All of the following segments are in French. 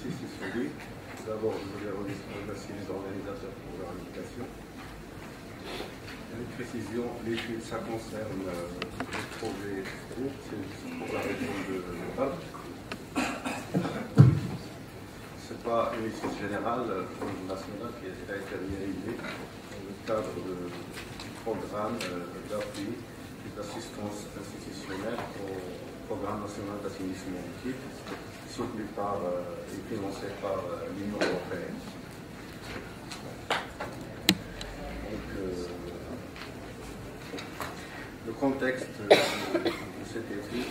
l'exercice est celui. D'abord, je voulais remercier les organisateurs pour leur invitation. Une précision, l'étude, ça concerne le projet pour la région de Alpes. Ce n'est pas une étude générale nationale qui a été réalisée dans le cadre du programme d'appui et d'assistance institutionnelle au programme national d'assainissement liquide, soutenu par et financé par l'Union européenne. Donc, le contexte de cette étude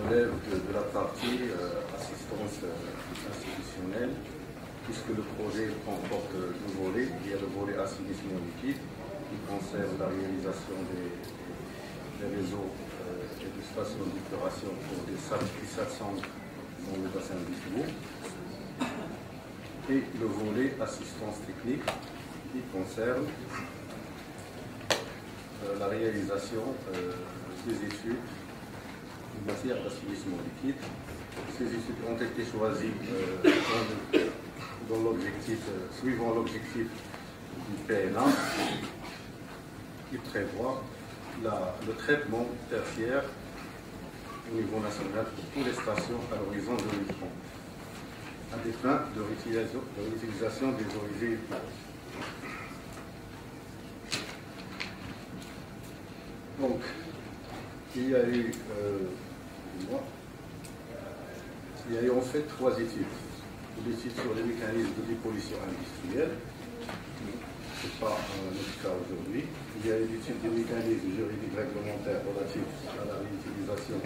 relève de la partie assistance institutionnelle, puisque le projet comporte deux volets. Il y a le volet assainissement liquide, qui concerne la réalisation des réseaux et des stations d'épuration pour des salles qui s'assemblent dans le bassin du Tour, et le volet assistance technique, qui concerne la réalisation des études en matière d'assainissement liquide. Ces études ont été choisies suivant l'objectif du PNA, qui prévoit le traitement tertiaire au niveau national pour toutes les stations à l'horizon 2030, à des fins de réutilisation des eaux usées. Donc, il y a eu en fait trois études. Une étude sur les mécanismes de dépollution industrielle, ce n'est pas notre cas aujourd'hui. Il y a une étude des mécanismes juridiques réglementaires relatifs à la réutilisation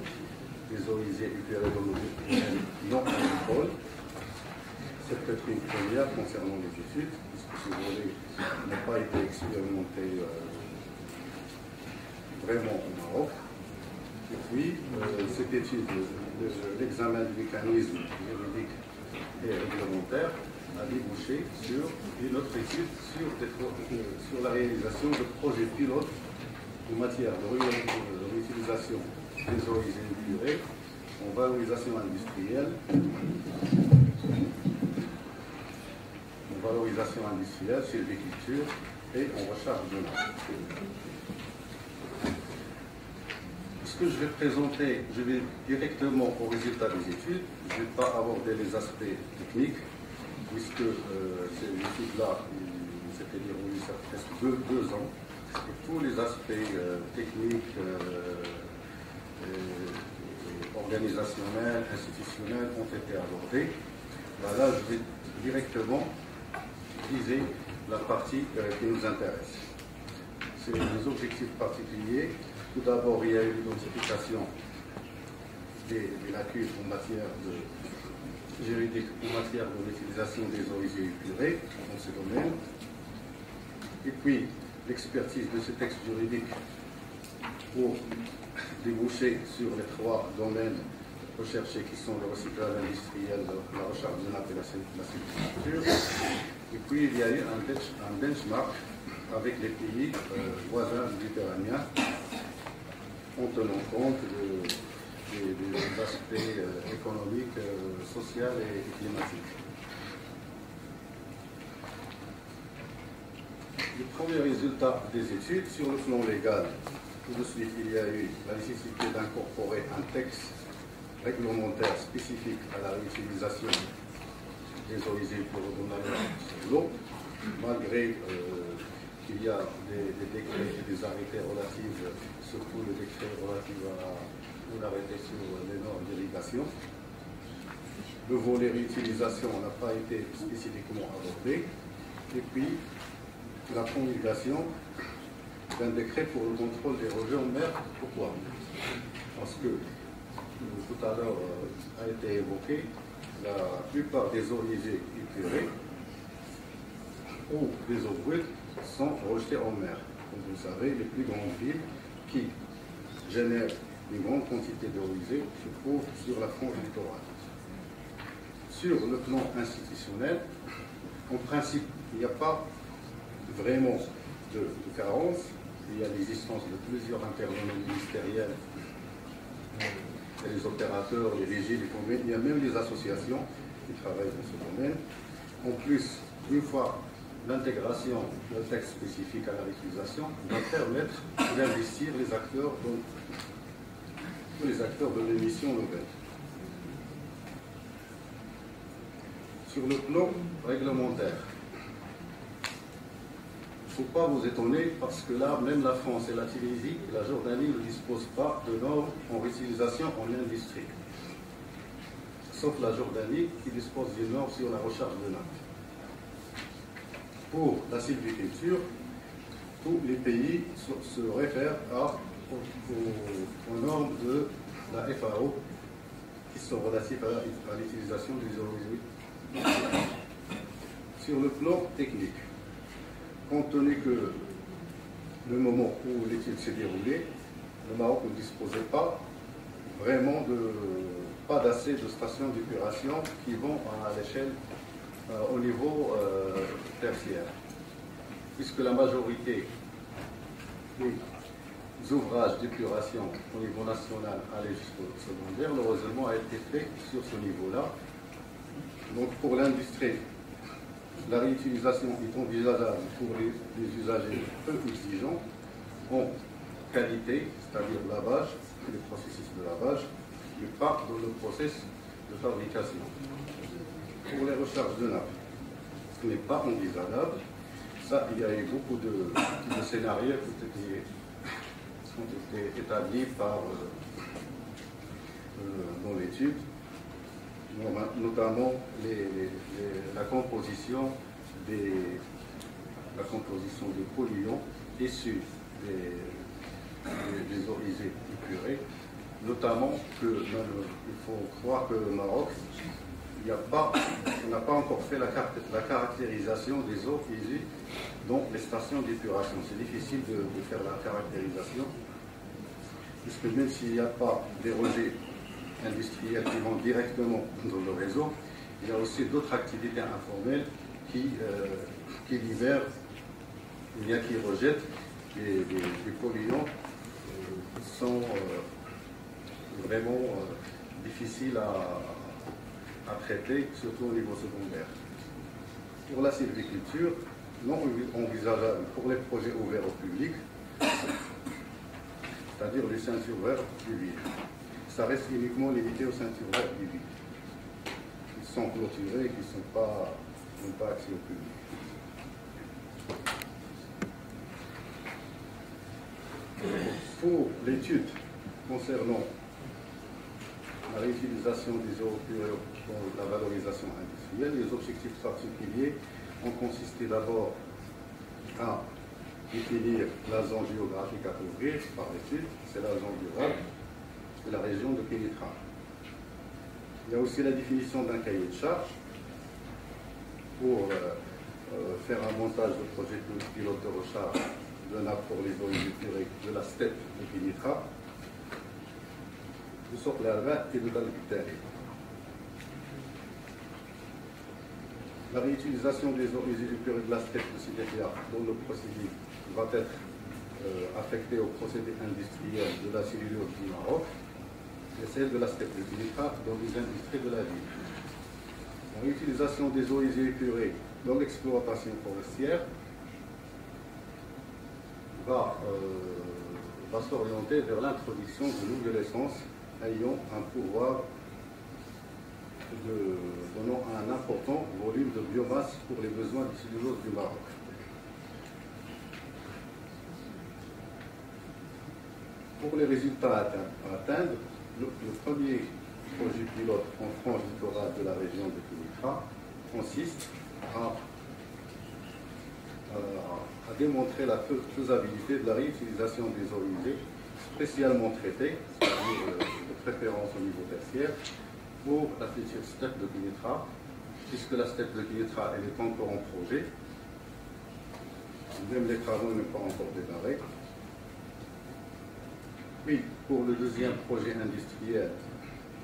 des eaux usées épurées dans l'eau non agricole. C'est peut-être une première concernant les études, puisque ce volet n'a pas été expérimenté vraiment au Maroc. Et puis, cette étude, l'examen du mécanisme juridique et réglementaire a débouché sur une autre étude sur la réalisation de projets pilotes en matière de réutilisation des eaux usées épurées en valorisation industrielle, sylviculture et en recharge de l'eau. Ce que je vais présenter, je vais directement au résultat des études. Je ne vais pas aborder les aspects techniques, puisque ces études-là, s'étaient déroulées ça fait presque deux ans. Et tous les aspects techniques, organisationnels, institutionnels ont été abordés. Là, je vais directement viser la partie qui nous intéresse. C'est les objectifs particuliers. Tout d'abord, il y a eu l'identification des lacunes en matière juridique, en matière de l'utilisation des eaux usées épurées dans ce domaine. Et puis, l'expertise de ce texte juridique pour déboucher sur les trois domaines recherchés qui sont le recyclage industriel, la recharge de nappe et la sylviculture. Et puis, il y a eu un benchmark avec les pays voisins méditerranéens, en tenant compte des aspects économiques, sociaux et climatiques. Le premier résultat des études, sur le plan légal, tout de suite, il y a eu la nécessité d'incorporer un texte réglementaire spécifique à la réutilisation des eaux usées pour l'eau, malgré qu'il y a des décrets et des arrêtés relatifs, surtout le décret relatif à l'arrêté sur les normes d'irrigation. Le volet réutilisation n'a pas été spécifiquement abordé. Et puis, la promulgation d'un décret pour le contrôle des rejets en mer. Pourquoi? Parce que, tout à l'heure a été évoqué, la plupart des eaux usées épurées ou des eaux brutes sont rejetées en mer. Comme vous le savez, les plus grandes villes qui génèrent une grande quantité d'eau usée se trouvent sur la frange littorale. Sur le plan institutionnel, en principe, il n'y a pas vraiment de carence. Il y a l'existence de plusieurs intervenants ministériels c'est les opérateurs, les régies, les communes, il y a même les associations qui travaillent dans ce domaine. En plus, une fois l'intégration d'un texte spécifique à la réutilisation va permettre d'investir les acteurs de l'émission nouvelle. Sur le plan réglementaire, il ne faut pas vous étonner parce que là, même la France et la Tunisie et la Jordanie ne disposent pas de normes en réutilisation en industrie. Sauf la Jordanie qui dispose d'une norme sur la recharge de nappe. Pour la sylviculture, tous les pays se réfèrent aux normes de la FAO qui sont relatives à l'utilisation des eaux. Sur le plan technique, compte tenu que le moment où l'étude s'est déroulée, le Maroc ne disposait pas vraiment pas d'assez de stations d'épuration qui vont à l'échelle au niveau tertiaire, puisque la majorité des ouvrages d'épuration au niveau national allaient jusqu'au secondaire, l'heureusement a été fait sur ce niveau-là. Donc pour l'industrie, la réutilisation est envisageable pour les usagers peu exigeants en qualité, c'est-à-dire lavage, les processus de lavage, mais pas dans le processus de fabrication. Pour les recharges de nappe, ce n'est pas envisageable. Ça, il y a eu beaucoup de scénarios qui ont été établis dans l'étude, notamment la composition des polluants issus des eaux usées épurées, notamment il faut croire que le Maroc, on n'a pas encore fait la caractérisation des eaux usées dans les stations d'épuration. C'est difficile de faire la caractérisation, puisque même s'il n'y a pas des rejets industriels qui vont directement dans le réseau, il y a aussi d'autres activités informelles qui libèrent, il y a qui rejettent des polluants qui sont vraiment difficiles à traiter, surtout au niveau secondaire. Pour la sylviculture, non envisageable pour les projets ouverts au public, c'est-à-dire les ceintures vertes du vide. Ça reste uniquement limité aux ceintures vertes du vide, qui sont clôturées et qui n'ont pas accès au public. Pour l'étude concernant la réutilisation des eaux pures pour la valorisation industrielle, les objectifs particuliers ont consisté d'abord à définir la zone géographique à couvrir par l'étude, c'est la zone durable de la région de Kénitra. Il y a aussi la définition d'un cahier de charge pour faire un montage de projet pilote de recharge de nappe pour les eaux épurées de la steppe de Kénitra, de Sokhla et de Dalbitari. La réutilisation des eaux usées épurées de la steppe de Sidéfia, dont le procédé va être affecté au procédé industriel de la cellulose du Maroc, et celle de la steppe de Kénitra dans les industries de la ville. La réutilisation des eaux usées épurées dans l'exploitation forestière va s'orienter vers l'introduction de nouvelles essences ayant un pouvoir donnant un important volume de biomasse pour les besoins de cellulose du Maroc. Pour les résultats à atteindre, le premier projet pilote en frange littorale de la région de Kénitra consiste à démontrer la faisabilité de la réutilisation des eaux usées spécialement traitées, c'est-à-dire de préférence au niveau tertiaire, pour la future steppe de Kénitra, puisque la steppe de Kénitra elle est encore en projet, même les travaux n'ont pas encore démarré. Puis, pour le deuxième projet industriel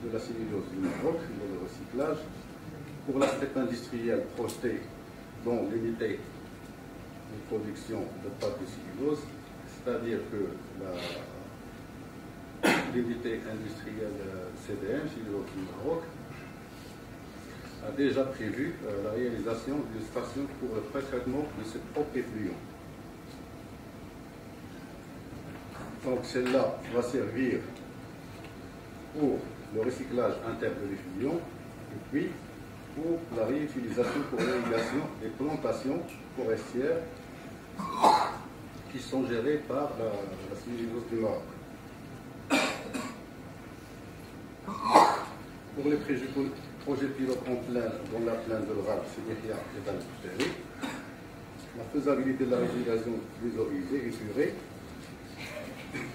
de la cellulose du Maroc, le recyclage, pour la steppe industrielle projetée dont l'unité de production de pâte de cellulose, c'est-à-dire que l'unité industrielle CDM, Cellulose du Maroc, a déjà prévu la réalisation d'une station pour le pré-traitement de ces propres effluents. Donc celle-là va servir pour le recyclage interne de l'effluent et puis pour la réutilisation pour l'irrigation des plantations forestières qui sont gérées par la Cellulose du Maroc. Pour les projets pilotes en plein, dans la plaine de l'Orab, Sébéria et d'Al-Buteri, la faisabilité de la régulation des eaux usées et épurées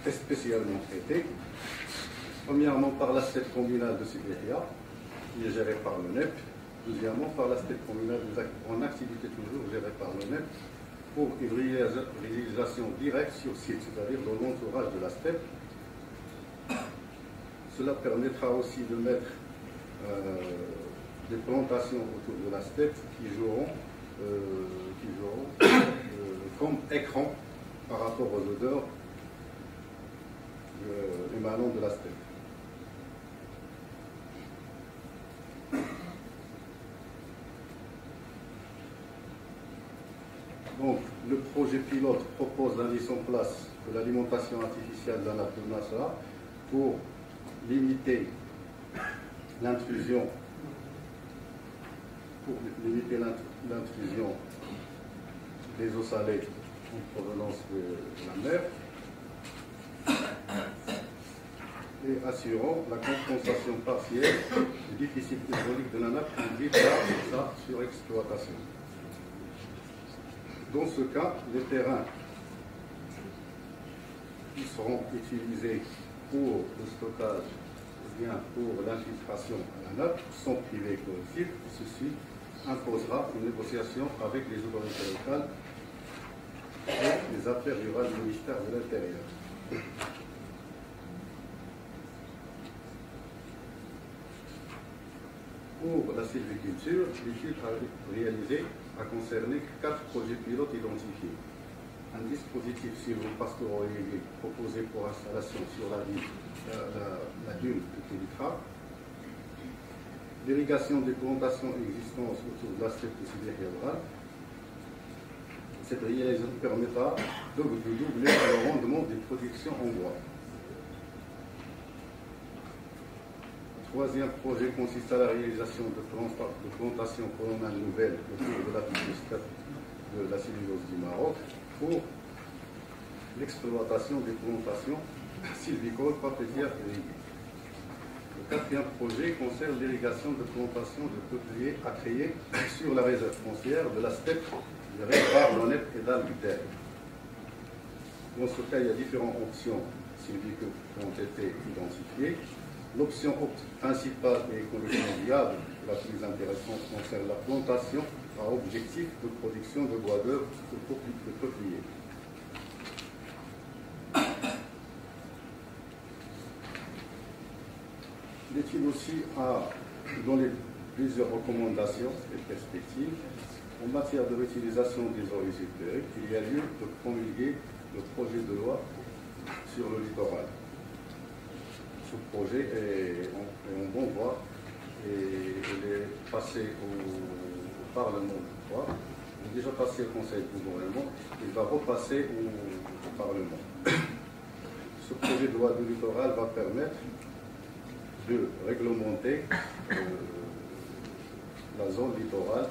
est spécialement traitée. Premièrement, par l'aspect communal de Sébéria, qui est géré par le NEP. Deuxièmement, par l'aspect communal en activité toujours géré par le NEP, pour une réalisation directe sur site, c'est-à-dire dans l'entourage de la steppe. Cela permettra aussi de mettre des plantations autour de la steppe qui joueront comme écran par rapport aux odeurs émanant de la steppe. Donc, le projet pilote propose la mise en place de l'alimentation artificielle d'un lac de Nasra pour limiter l'intrusion des eaux salées en provenance de la mer et assurant la compensation partielle du déficit hydraulique de la nappe induit par sa surexploitation. Dans ce cas, les terrains qui seront utilisés pour le stockage ou bien pour l'infiltration à la nappe sont privés collectifs. Ceci imposera une négociation avec les autorités locales et les affaires rurales du ministère de l'Intérieur. Pour la sylviculture, l'étude réalisée a concerné 4 projets pilotes identifiés. Un dispositif sylvo-pastoraux-irrigué proposé pour installation sur la dune de Kélitra, l'irrigation des plantations existantes autour de la steppe de Sibérie rurale. Cette réalisation permettra de doubler le rendement des productions en bois. Troisième projet consiste à la réalisation de plantations coloniales nouvelles autour de la steppe de la Cellulose du Maroc pour l'exploitation des plantations sylvicoles papetières irriguées. Le quatrième projet concerne l'irrigation de plantations de peupliers à créer sur la réserve foncière de la steppe gérée par l'ONEP et d'Al-Buteri. Dans ce cas, il y a différentes options sylvicoles qui ont été identifiées. L'option principale et écologiquement viable, la plus intéressante, concerne la plantation à objectif de production de bois d'œuvre de peupliers. L'étude aussi a donné plusieurs recommandations et perspectives. En matière de l'utilisation des eaux usées, il y a lieu de promulguer le projet de loi sur le littoral. Ce projet est en bonne voie et il est passé au Parlement, je crois. Il est déjà passé au Conseil du gouvernement. Il va repasser au Parlement. Ce projet de loi du littoral va permettre de réglementer la zone littorale,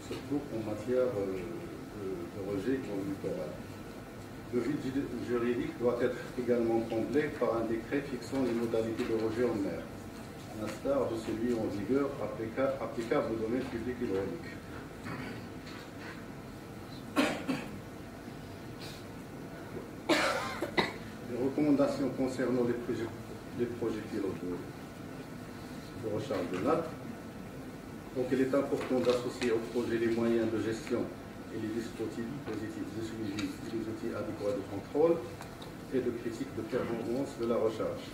surtout en matière de rejet dans le littoral. Le vide juridique doit être également comblé par un décret fixant les modalités de rejet en mer, à l'instar de celui en vigueur applicable au domaine public hydraulique. Les recommandations concernant les projets pilotes de recharge de nappe. Donc il est important d'associer au projet les moyens de gestion et les dispositifs de suivi et les outils adéquats de contrôle et de critique de performance de la recharge,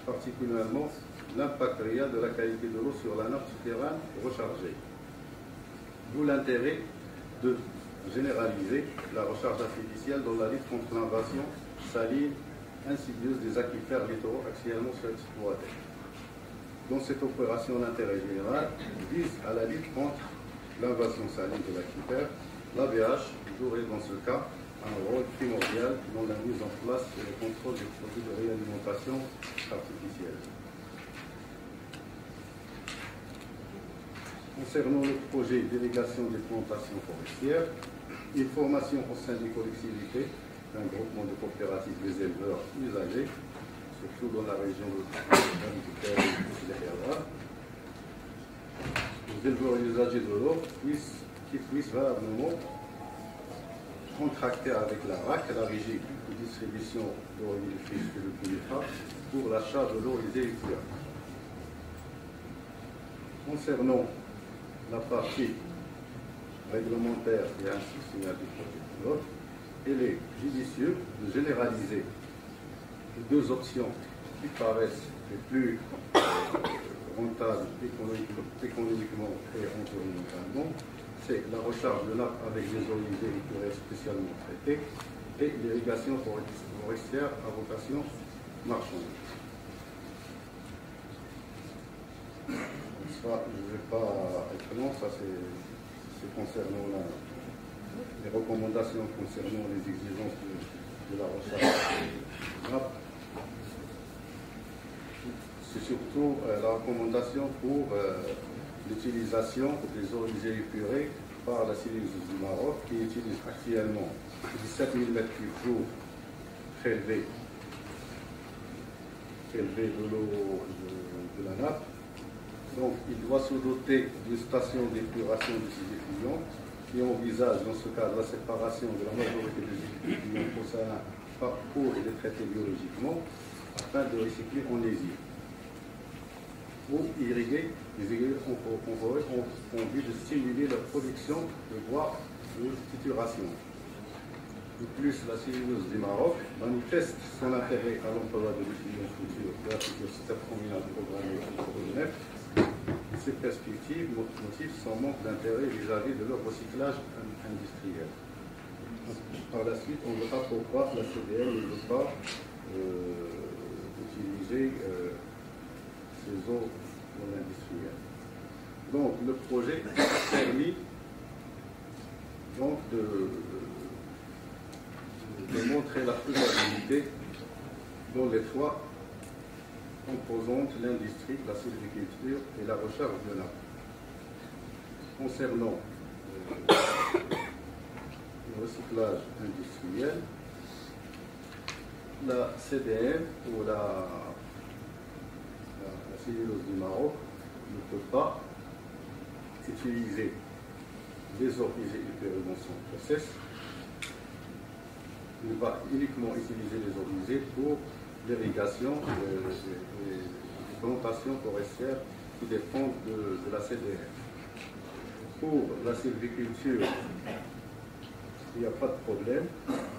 particulièrement l'impact réel de la qualité de l'eau sur la nappe souterraine rechargée. D'où l'intérêt de généraliser la recharge artificielle dans la lutte contre l'invasion saline insidieuse des aquifères littoraux actuellement surexploités. Donc cette opération d'intérêt général vise à la lutte contre l'invasion saline de l'aquifère. L'ABH jouerait dans ce cas un rôle primordial dans la mise en place et le contrôle des produits de réalimentation artificielle. Concernant le projet d'irrigation des plantations forestières, une formation au sein des collectivités d'un groupement de coopératives des éleveurs usagers, surtout dans la région de l'Équateur, les éleveurs usagers de l'eau qui puissent véritablement contracter avec la RAC, la Régie de distribution d'eau et de l'UNIFA, pour l'achat de l'eau usée et pluviale. Concernant la partie réglementaire et institutionnelle du projet pilote, il est judicieux de généraliser les deux options qui paraissent les plus rentables économiquement et environnementalement. C'est la recharge de nappe avec des eaux usées et purées spécialement traitées et l'irrigation forestière à vocation marchande. Je ne vais pas être long, ça c'est concernant les recommandations concernant les exigences de la recharge de nappe. C'est surtout la recommandation pour l'utilisation des eaux usées et purées par la Cellulose du Maroc, qui utilise actuellement 17 000 m3 jour prélevés de l'eau de la nappe. Donc, il doit se doter d'une station d'épuration de ces effluents qui envisage dans ce cadre la séparation de la majorité des effluents procédant pour les traiter biologiquement afin de recycler en lésine ou irriguer les aiguilles en forêt en vue de stimuler la production de bois de titulation. De plus, la Cellulose du Maroc manifeste son intérêt à l'emploi de l'effluent futur de la future système communal programmé pour le NEF. Ces perspectives motivent son manque d'intérêt vis-à-vis de leur recyclage industriel. Par la suite, on verra pourquoi la CDL ne veut pas utiliser ces eaux dans l'industriel. Donc, le projet a permis donc, de montrer la faisabilité dans les trois composantes, l'industrie, la sylviculture et la recharge de nappe. Concernant le recyclage industriel, la CDM ou la Cellulose du Maroc ne peut pas utiliser les eaux usées et purées dans son process. Il va uniquement utiliser les eaux usées pour l'irrigation des plantations forestières qui dépendent de la CDR. Pour la sylviculture, il n'y a pas de problème.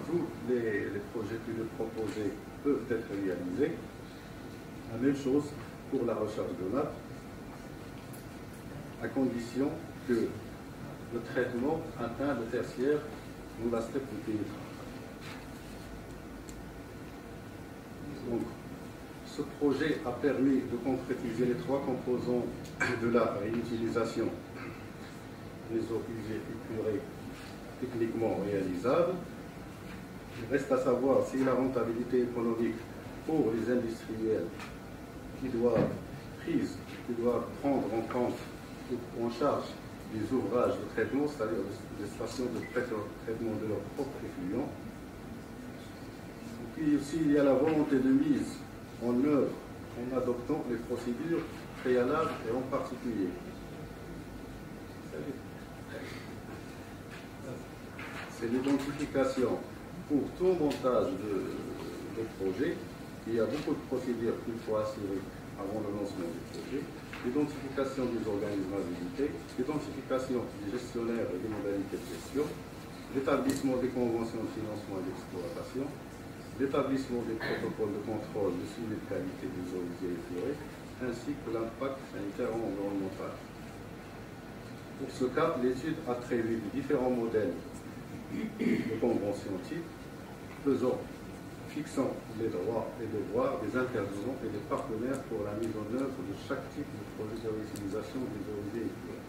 Tous les projets qui le proposés peuvent être réalisés. La même chose pour la recharge de nappe, à condition que le traitement atteint le tertiaire dans la steppe du pays. Donc, ce projet a permis de concrétiser les trois composants de la réutilisation des eaux usées épurées techniquement réalisables. Il reste à savoir si la rentabilité économique pour les industriels qui doivent prendre en compte ou en charge des ouvrages de traitement, c'est-à-dire des stations de traitement de leurs propres effluents. Et puis aussi, il y a la volonté de mise en œuvre en adoptant les procédures préalables et en particulier. C'est l'identification pour tout montage de projet. Il y a beaucoup de procédures qu'il faut assurer avant le lancement du projet. L'identification des organismes habilités, l'identification des gestionnaires et des modalités de gestion, l'établissement des conventions de financement et d'exploitation, l'établissement des protocoles de contrôle de suivi de qualité des eaux usées et épurées, ainsi que l'impact sanitaire et environnemental. Pour ce cas, l'étude a prévu différents modèles de conventions type faisant fixant les droits et devoirs des intervenants et des partenaires pour la mise en œuvre de chaque type de projet de réutilisation des eaux véhicules.